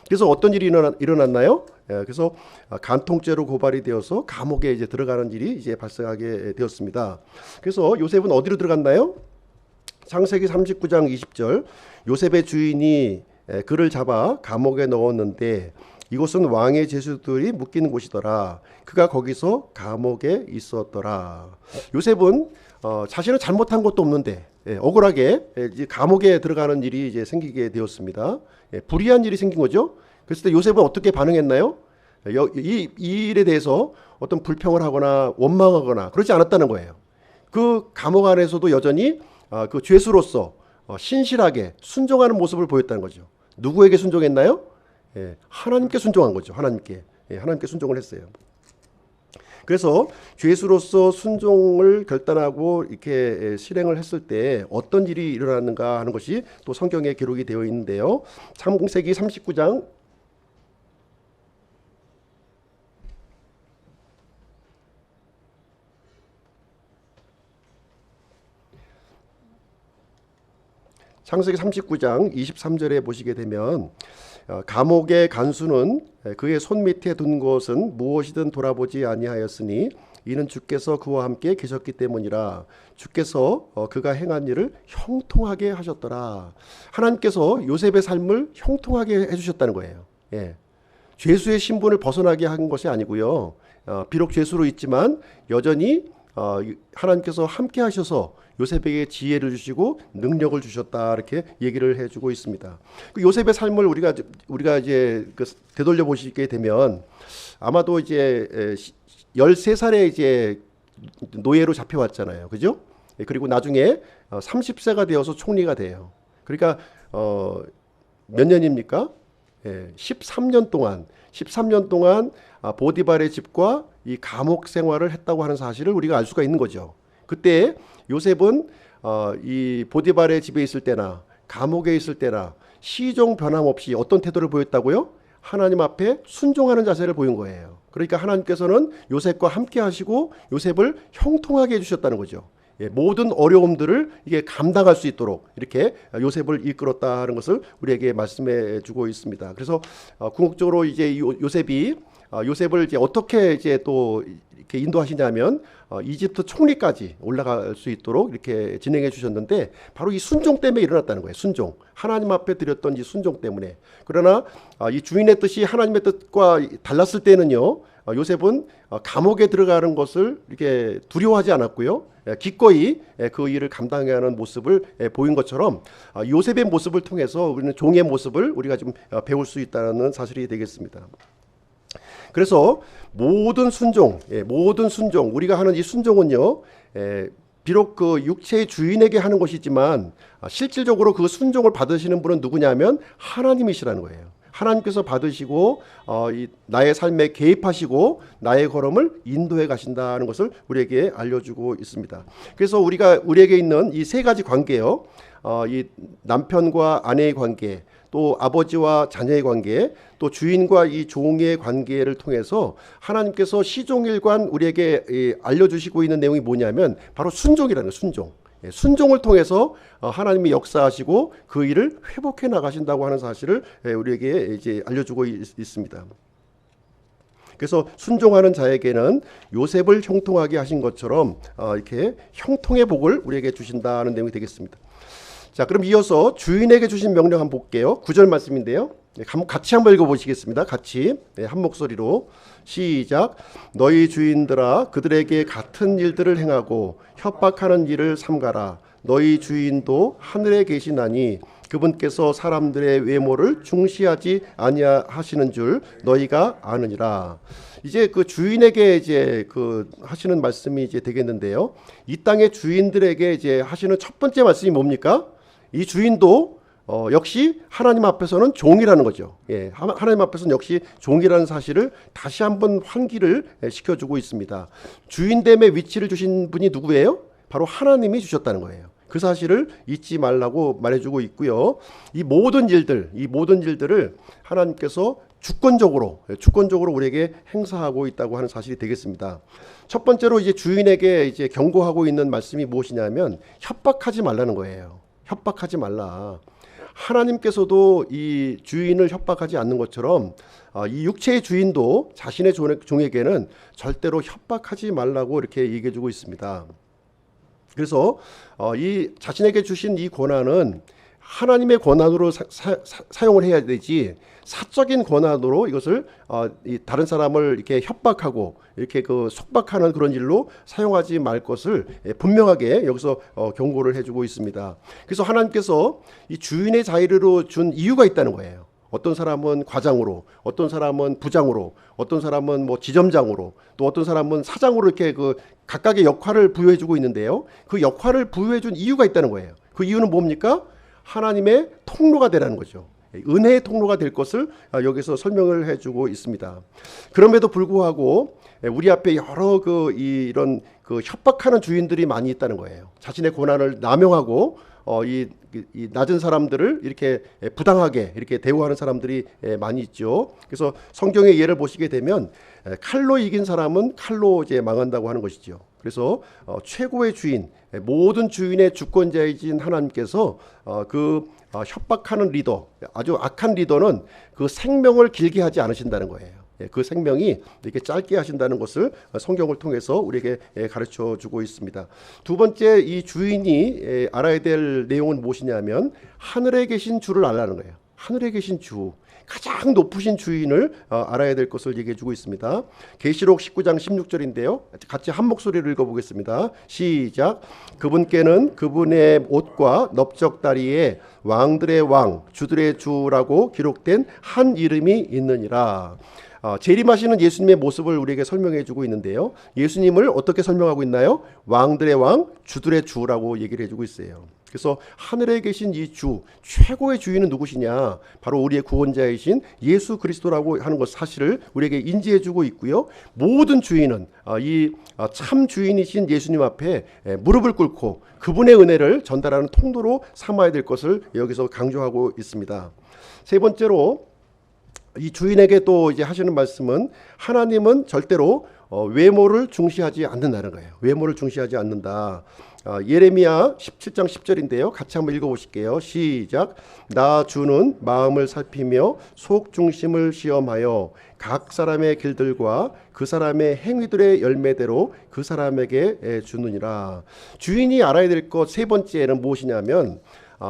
그래서 어떤 일이 일어났나요? 그래서 간통죄로 고발이 되어서 감옥에 이제 들어가는 일이 이제 발생하게 되었습니다. 그래서 요셉은 어디로 들어갔나요? 창세기 39장 20절, 요셉의 주인이 그를 잡아 감옥에 넣었는데 이곳은 왕의 제수들이 묶이는 곳이더라. 그가 거기서 감옥에 있었더라. 요셉은 자신은 잘못한 것도 없는데 억울하게 이제 감옥에 들어가는 일이 이제 생기게 되었습니다. 불의한 일이 생긴 거죠. 그랬을 때 요셉은 어떻게 반응했나요? 이 일에 대해서 어떤 불평을 하거나 원망하거나 그러지 않았다는 거예요. 그 감옥 안에서도 여전히 그 죄수로서 신실하게 순종하는 모습을 보였다는 거죠. 누구에게 순종했나요? 하나님께 순종한 거죠. 하나님께 순종을 했어요. 그래서 죄수로서 순종을 결단하고 이렇게 실행을 했을 때 어떤 일이 일어났는가 하는 것이 또 성경에 기록이 되어 있는데요. 창세기 39장 23절에 보시게 되면 감옥의 간수는 그의 손 밑에 둔 것은 무엇이든 돌아보지 아니하였으니 이는 주께서 그와 함께 계셨기 때문이라. 주께서 그가 행한 일을 형통하게 하셨더라. 하나님께서 요셉의 삶을 형통하게 해주셨다는 거예요. 죄수의 신분을 벗어나게 한 것이 아니고요. 비록 죄수로 있지만 여전히 하나님께서 함께 하셔서 요셉에게 지혜를 주시고 능력을 주셨다, 이렇게 얘기를 해주고 있습니다. 그 요셉의 삶을 우리가 이제 되돌려 보시게 되면 아마도 이제 13살에 이제 노예로 잡혀왔잖아요, 그죠? 그리고 나중에 30세가 되어서 총리가 돼요. 그러니까 몇 년입니까? 13년 동안 보디발의 집과 이 감옥 생활을 했다고 하는 사실을 우리가 알 수가 있는 거죠. 그때 요셉은 이 보디발의 집에 있을 때나 감옥에 있을 때나 시종 변함없이 어떤 태도를 보였다고요? 하나님 앞에 순종하는 자세를 보인 거예요. 그러니까 하나님께서는 요셉과 함께 하시고 요셉을 형통하게 해주셨다는 거죠. 모든 어려움들을 이게 감당할 수 있도록 이렇게 요셉을 이끌었다는 것을 우리에게 말씀해 주고 있습니다. 그래서 궁극적으로 이제 요셉을 이제 어떻게 이제 또 이렇게 인도하시냐면 이집트 총리까지 올라갈 수 있도록 이렇게 진행해 주셨는데 바로 이 순종 때문에 일어났다는 거예요. 순종. 하나님 앞에 드렸던 이 순종 때문에. 그러나 이 주인의 뜻이 하나님의 뜻과 달랐을 때는요. 요셉은 감옥에 들어가는 것을 이렇게 두려워하지 않았고요. 기꺼이 그 일을 감당해야 하는 모습을 보인 것처럼 요셉의 모습을 통해서 우리는 종의 모습을 우리가 좀 배울 수 있다는 사실이 되겠습니다. 그래서 모든 순종, 우리가 하는 이 순종은요, 비록 그 육체의 주인에게 하는 것이지만 실질적으로 그 순종을 받으시는 분은 누구냐면 하나님이시라는 거예요. 하나님께서 받으시고 나의 삶에 개입하시고 나의 걸음을 인도해 가신다는 것을 우리에게 알려주고 있습니다. 그래서 우리에게 있는 이 세 가지 관계요, 이 남편과 아내의 관계, 또 아버지와 자녀의 관계, 또 주인과 이 종의 관계를 통해서 하나님께서 시종일관 우리에게 알려주시고 있는 내용이 뭐냐면 바로 순종이라는 거예요. 순종. 순종을 통해서 하나님이 역사하시고 그 일을 회복해 나가신다고 하는 사실을 우리에게 이제 알려주고 있습니다. 그래서 순종하는 자에게는 요셉을 형통하게 하신 것처럼 이렇게 형통의 복을 우리에게 주신다는 내용이 되겠습니다. 자, 그럼 이어서 주인에게 주신 명령 한번 볼게요. 9절 말씀인데요. 같이 한번 읽어보시겠습니다. 같이 한 목소리로 시작. 너희 주인들아 그들에게 같은 일들을 행하고 협박하는 일을 삼가라. 너희 주인도 하늘에 계시나니 그분께서 사람들의 외모를 중시하지 아니하시는 줄 너희가 아느니라. 이제 그 주인에게 이제 그 하시는 말씀이 이제 되겠는데요. 이 땅의 주인들에게 이제 하시는 첫 번째 말씀이 뭡니까? 이 주인도 역시 하나님 앞에서는 종이라는 거죠. 예, 하나님 앞에서는 역시 종이라는 사실을 다시 한번 환기를 시켜주고 있습니다. 주인됨의 위치를 주신 분이 누구예요? 바로 하나님이 주셨다는 거예요. 그 사실을 잊지 말라고 말해주고 있고요. 이 모든 일들을 하나님께서 주권적으로 우리에게 행사하고 있다고 하는 사실이 되겠습니다. 첫 번째로 이제 주인에게 이제 경고하고 있는 말씀이 무엇이냐면 협박하지 말라는 거예요. 협박하지 말라. 하나님께서도 이 주인을 협박하지 않는 것처럼 이 육체의 주인도 자신의 종에게는 절대로 협박하지 말라고 이렇게 얘기해주고 있습니다. 그래서 이 자신에게 주신 이 권한은 하나님의 권한으로 사용을 해야 되지 사적인 권한으로 이것을 다른 사람을 이렇게 협박하고 이렇게 그 속박하는 그런 일로 사용하지 말 것을 분명하게 여기서 경고를 해주고 있습니다. 그래서 하나님께서 이 주인의 자유로 준 이유가 있다는 거예요. 어떤 사람은 과장으로, 어떤 사람은 부장으로, 어떤 사람은 뭐 지점장으로, 또 어떤 사람은 사장으로 이렇게 그 각각의 역할을 부여해주고 있는데요. 그 역할을 부여해준 이유가 있다는 거예요. 그 이유는 뭡니까? 하나님의 통로가 되라는 거죠. 은혜의 통로가 될 것을 여기서 설명을 해주고 있습니다. 그럼에도 불구하고 우리 앞에 여러 이런 협박하는 주인들이 많이 있다는 거예요. 자신의 권한을 남용하고 이 낮은 사람들을 이렇게 부당하게 이렇게 대우하는 사람들이 많이 있죠. 그래서 성경의 예를 보시게 되면 칼로 이긴 사람은 칼로 이제 망한다고 하는 것이죠. 그래서 최고의 주인, 모든 주인의 주권자이신 하나님께서 협박하는 리더, 아주 악한 리더는 그 생명을 길게 하지 않으신다는 거예요. 그 생명이 이렇게 짧게 하신다는 것을 성경을 통해서 우리에게 가르쳐 주고 있습니다. 두 번째, 이 주인이 알아야 될 내용은 무엇이냐면 하늘에 계신 주를 알라는 거예요. 하늘에 계신 주, 가장 높으신 주인을 알아야 될 것을 얘기해 주고 있습니다. 계시록 19장 16절인데요. 같이 한 목소리를 읽어보겠습니다. 시작. 그분께는 그분의 옷과 넓적다리에 왕들의 왕, 주들의 주라고 기록된 한 이름이 있느니라. 재림하시는 예수님의 모습을 우리에게 설명해 주고 있는데요. 예수님을 어떻게 설명하고 있나요? 왕들의 왕, 주들의 주라고 얘기를 해주고 있어요. 그래서 하늘에 계신 이 주, 최고의 주인은 누구시냐? 바로 우리의 구원자이신 예수 그리스도라고 하는 것 사실을 우리에게 인지해 주고 있고요. 모든 주인은 이 참 주인이신 예수님 앞에 무릎을 꿇고 그분의 은혜를 전달하는 통로로 삼아야 될 것을 여기서 강조하고 있습니다. 세 번째로 이 주인에게 또 이제 하시는 말씀은 하나님은 절대로 외모를 중시하지 않는다는 거예요. 외모를 중시하지 않는다. 예레미야 17장 10절인데요. 같이 한번 읽어보실게요. 시작. 나 주는 마음을 살피며 속 중심을 시험하여 각 사람의 길들과 그 사람의 행위들의 열매대로 그 사람에게 주느니라. 주인이 알아야 될 것 세 번째는 무엇이냐면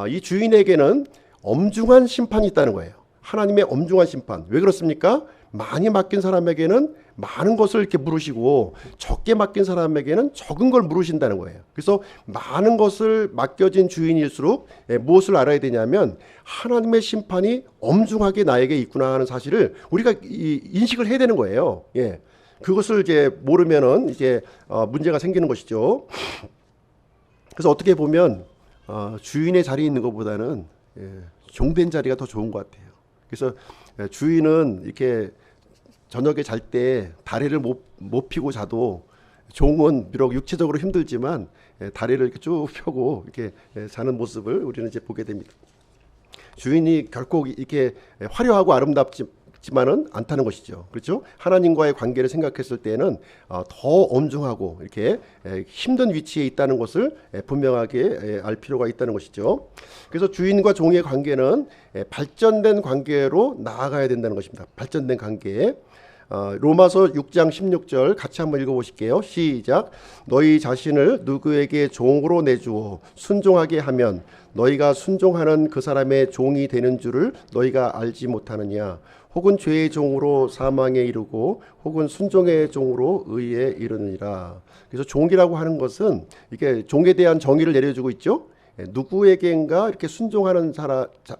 이 주인에게는 엄중한 심판이 있다는 거예요. 하나님의 엄중한 심판. 왜 그렇습니까? 많이 맡긴 사람에게는 많은 것을 이렇게 물으시고 적게 맡긴 사람에게는 적은 걸 물으신다는 거예요. 그래서 많은 것을 맡겨진 주인일수록 무엇을 알아야 되냐면 하나님의 심판이 엄중하게 나에게 있구나 하는 사실을 우리가 인식을 해야 되는 거예요. 예. 그것을 이제 모르면은 이제 문제가 생기는 것이죠. 그래서 어떻게 보면 주인의 자리에 있는 것보다는 종된 자리가 더 좋은 것 같아요. 그래서 주인은 이렇게 저녁에 잘 때 다리를 못 펴고 자도 종은 비록 육체적으로 힘들지만 다리를 이렇게 쭉 펴고 이렇게 자는 모습을 우리는 이제 보게 됩니다. 주인이 결코 이렇게 화려하고 아름답지 있지만은 않다는 것이죠. 그렇죠? 하나님과의 관계를 생각했을 때는 더 엄중하고 이렇게 힘든 위치에 있다는 것을 분명하게 알 필요가 있다는 것이죠. 그래서 주인과 종의 관계는 발전된 관계로 나아가야 된다는 것입니다. 발전된 관계. 로마서 6장 16절 같이 한번 읽어보실게요. 시작. 너희 자신을 누구에게 종으로 내주어 순종하게 하면 너희가 순종하는 그 사람의 종이 되는 줄을 너희가 알지 못하느냐. 혹은 죄의 종으로 사망에 이르고 혹은 순종의 종으로 의에 이르느니라. 그래서 종이라고 하는 것은 이게 종에 대한 정의를 내려주고 있죠. 누구에게인가 이렇게 순종하는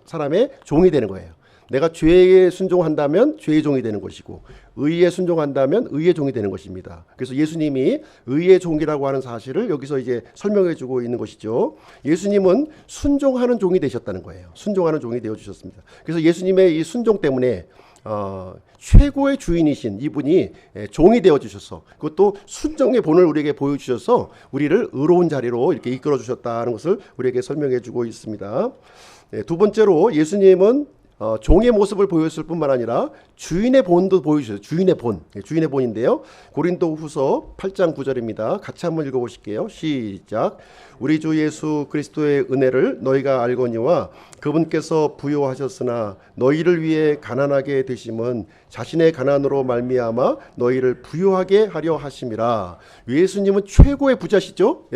사람의 종이 되는 거예요. 내가 죄에 순종한다면 죄의 종이 되는 것이고 의에 순종한다면 의의 종이 되는 것입니다. 그래서 예수님이 의의 종이라고 하는 사실을 여기서 이제 설명해 주고 있는 것이죠. 예수님은 순종하는 종이 되셨다는 거예요. 순종하는 종이 되어 주셨습니다. 그래서 예수님의 이 순종 때문에 최고의 주인이신 이분이 종이 되어 주셔서 그것도 순종의 본을 우리에게 보여주셔서 우리를 의로운 자리로 이렇게 이끌어 주셨다는 것을 우리에게 설명해 주고 있습니다. 두 번째로 예수님은 종의 모습을 보였을 뿐만 아니라 주인의 본도 보여주셨어요. 주인의 본인데요. 고린도후서 8장 9절입니다. 같이 한번 읽어보실게요. 시작. 우리 주 예수 그리스도의 은혜를 너희가 알거니와 그분께서 부요하셨으나 너희를 위해 가난하게 되심은 자신의 가난으로 말미암아 너희를 부요하게 하려 하심이라. 예수님은 최고의 부자시죠.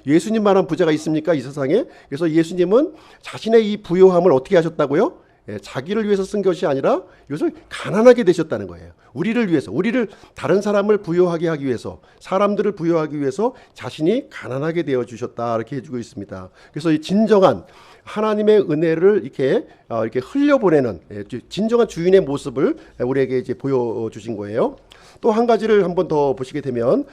예수님만한 부자가 있습니까? 이 세상에. 그래서 예수님은 자신의 이 부요함을 어떻게 하셨다고요? 자기를 위해서 쓴 것이 아니라 이것을 가난하게 되셨다는 거예요. 우리를 위해서, 우리를 다른 사람을 부요하게 하기 위해서, 사람들을 부요하기 위해서 자신이 가난하게 되어 주셨다 이렇게 해주고 있습니다. 그래서 이 진정한 하나님의 은혜를 이렇게 흘려보내는 진정한 주인의 모습을 우리에게 이제 보여주신 거예요. 또 한 가지를 한번 더 보시게 되면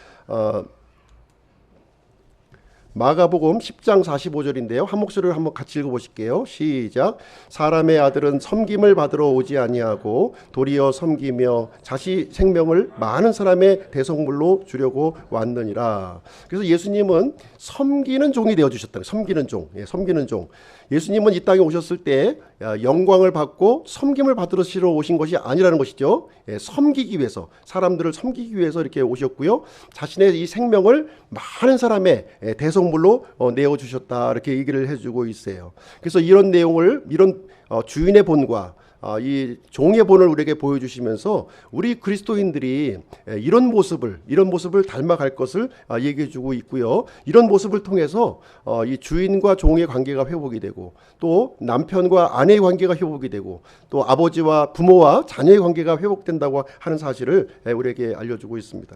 마가복음 10장 45절인데요. 한 목소리를 한번 같이 읽어보실게요. 시작. 사람의 아들은 섬김을 받으러 오지 아니하고 도리어 섬기며 자기 생명을 많은 사람의 대성물로 주려고 왔느니라. 그래서 예수님은 섬기는 종이 되어주셨다. 섬기는 종. 예수님은 이 땅에 오셨을 때 영광을 받고 섬김을 받으러 오신 것이 아니라는 것이죠. 섬기기 위해서, 사람들을 섬기기 위해서 이렇게 오셨고요. 자신의 이 생명을 많은 사람의 대성물로 내어주셨다 이렇게 얘기를 해주고 있어요. 그래서 이런 내용을, 이런 주인의 본과 이 종의 본을 우리에게 보여주시면서 우리 그리스도인들이 이런 모습을 닮아갈 것을 얘기해주고 있고요. 이런 모습을 통해서 이 주인과 종의 관계가 회복이 되고 또 남편과 아내의 관계가 회복이 되고 또 아버지와 부모와 자녀의 관계가 회복된다고 하는 사실을 우리에게 알려주고 있습니다.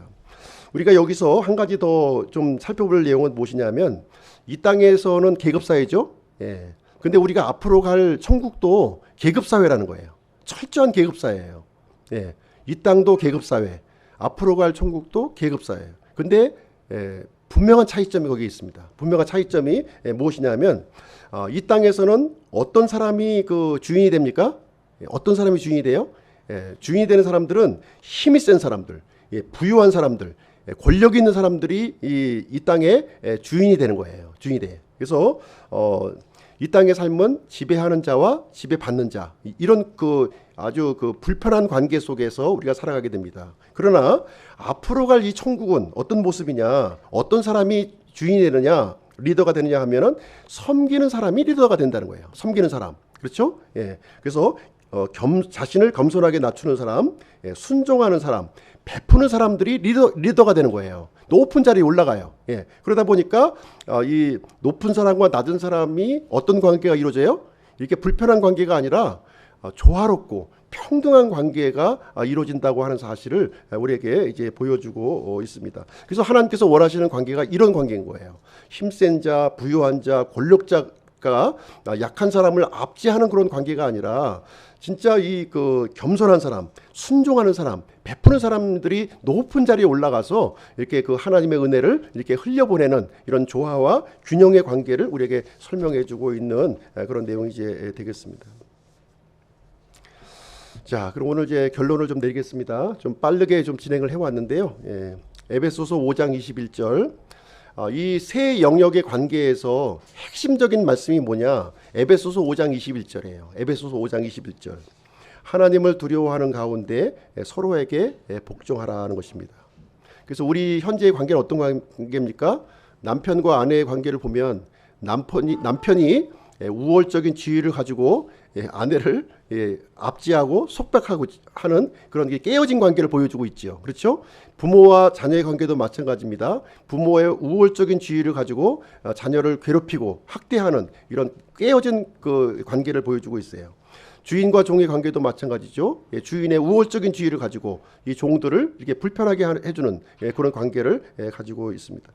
우리가 여기서 한 가지 더 좀 살펴볼 내용은 무엇이냐면 이 땅에서는 계급사회죠. 근데 우리가 앞으로 갈 천국도 계급사회라는 거예요. 철저한 계급사회예요. 이 땅도 계급사회, 앞으로 갈 천국도 계급사회예요. 근데 분명한 차이점이 거기에 있습니다. 분명한 차이점이 무엇이냐면 이 땅에서는 어떤 사람이 그 주인이 됩니까? 어떤 사람이 주인이 돼요? 주인이 되는 사람들은 힘이 센 사람들, 부유한 사람들, 권력 있는 사람들이 이 땅의 주인이 되는 거예요. 주인이 돼. 그래서 이 땅의 삶은 지배하는 자와 지배받는 자, 이런 아주 불편한 관계 속에서 우리가 살아가게 됩니다. 그러나 앞으로 갈 이 천국은 어떤 모습이냐, 어떤 사람이 주인이 되느냐, 리더가 되느냐 하면은 섬기는 사람이 리더가 된다는 거예요. 섬기는 사람. 그렇죠? 그래서 자신을 겸손하게 낮추는 사람, 순종하는 사람, 베푸는 사람들이 리더가 되는 거예요. 높은 자리에 올라가요. 그러다 보니까 이 높은 사람과 낮은 사람이 어떤 관계가 이루어져요? 이렇게 불편한 관계가 아니라 조화롭고 평등한 관계가 이루어진다고 하는 사실을 우리에게 이제 보여주고 있습니다. 그래서 하나님께서 원하시는 관계가 이런 관계인 거예요. 힘센 자, 부유한 자, 권력자가 약한 사람을 압제하는 그런 관계가 아니라 진짜 이 겸손한 사람, 순종하는 사람, 베푸는 사람들이 높은 자리에 올라가서 이렇게 하나님의 은혜를 이렇게 흘려보내는 이런 조화와 균형의 관계를 우리에게 설명해주고 있는 그런 내용이 이제 되겠습니다. 자, 그럼 오늘 이제 결론을 좀 내리겠습니다. 좀 빠르게 좀 진행을 해왔는데요. 에베소서 5장 21절. 이 세 영역의 관계에서 핵심적인 말씀이 뭐냐? 에베소서 5장 21절이에요. 에베소서 5장 21절. 하나님을 두려워하는 가운데 서로에게 복종하라는 것입니다. 그래서 우리 현재의 관계는 어떤 관계입니까? 남편과 아내의 관계를 보면 남편이 우월적인 지위를 가지고 아내를 압제하고 속박하고 하는 그런 깨어진 관계를 보여주고 있죠. 그렇죠? 부모와 자녀의 관계도 마찬가지입니다. 부모의 우월적인 지위를 가지고 자녀를 괴롭히고 학대하는 이런 깨어진 그 관계를 보여주고 있어요. 주인과 종의 관계도 마찬가지죠. 주인의 우월적인 지위를 가지고 이 종들을 이렇게 불편하게 해주는 그런 관계를 가지고 있습니다.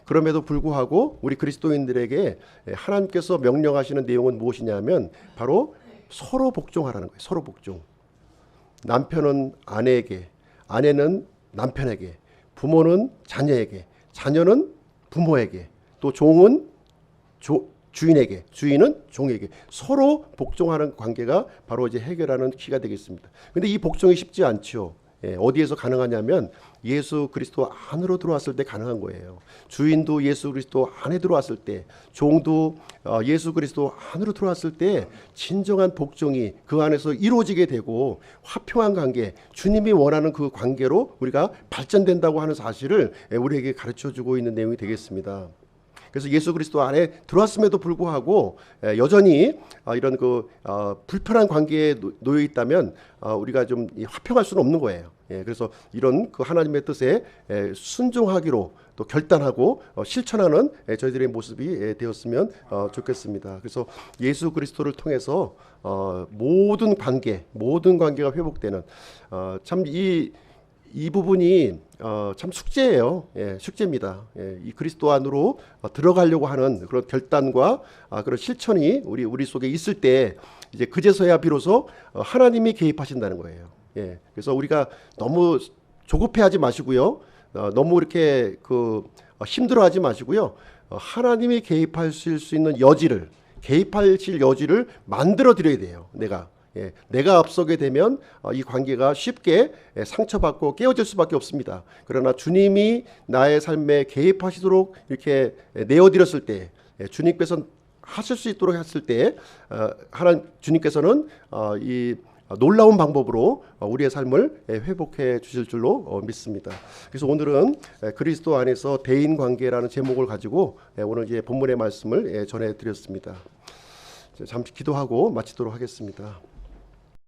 그럼에도 불구하고 우리 그리스도인들에게 하나님께서 명령하시는 내용은 무엇이냐면 바로 서로 복종하라는 거예요. 서로 복종. 남편은 아내에게, 아내는 남편에게, 부모는 자녀에게, 자녀는 부모에게, 또 종은 주인에게, 주인은 종에게 서로 복종하는 관계가 바로 이제 해결하는 키가 되겠습니다. 근데 이 복종이 쉽지 않죠. 어디에서 가능하냐면 예수 그리스도 안으로 들어왔을 때 가능한 거예요. 주인도 예수 그리스도 안에 들어왔을 때, 종도 예수 그리스도 안으로 들어왔을 때 진정한 복종이 그 안에서 이루어지게 되고 화평한 관계, 주님이 원하는 그 관계로 우리가 발전된다고 하는 사실을 우리에게 가르쳐주고 있는 내용이 되겠습니다. 그래서 예수 그리스도 안에 들어왔음에도 불구하고 여전히 이런 그 불편한 관계에 놓여 있다면 우리가 좀 화평할 수는 없는 거예요. 그래서 이런 그 하나님의 뜻에 순종하기로 또 결단하고 실천하는 저희들의 모습이 되었으면 좋겠습니다. 그래서 예수 그리스도를 통해서 모든 관계가 회복되는 참 이 부분이 참 숙제예요. 숙제입니다. 이 그리스도 안으로 들어가려고 하는 그런 결단과 그런 실천이 우리 속에 있을 때 이제 그제서야 비로소 하나님이 개입하신다는 거예요. 그래서 우리가 너무 조급해하지 마시고요. 너무 이렇게 힘들어하지 마시고요. 하나님이 개입하실 수 있는 개입하실 여지를 만들어 드려야 돼요. 내가 앞서게 되면 이 관계가 쉽게 상처받고 깨어질 수밖에 없습니다. 그러나 주님이 나의 삶에 개입하시도록 이렇게 내어드렸을 때, 주님께서 하실 수 있도록 했을 때, 주님께서는 이 놀라운 방법으로 우리의 삶을 회복해 주실 줄로 믿습니다. 그래서 오늘은 그리스도 안에서 대인 관계라는 제목을 가지고 오늘 이제 본문의 말씀을 전해 드렸습니다. 잠시 기도하고 마치도록 하겠습니다.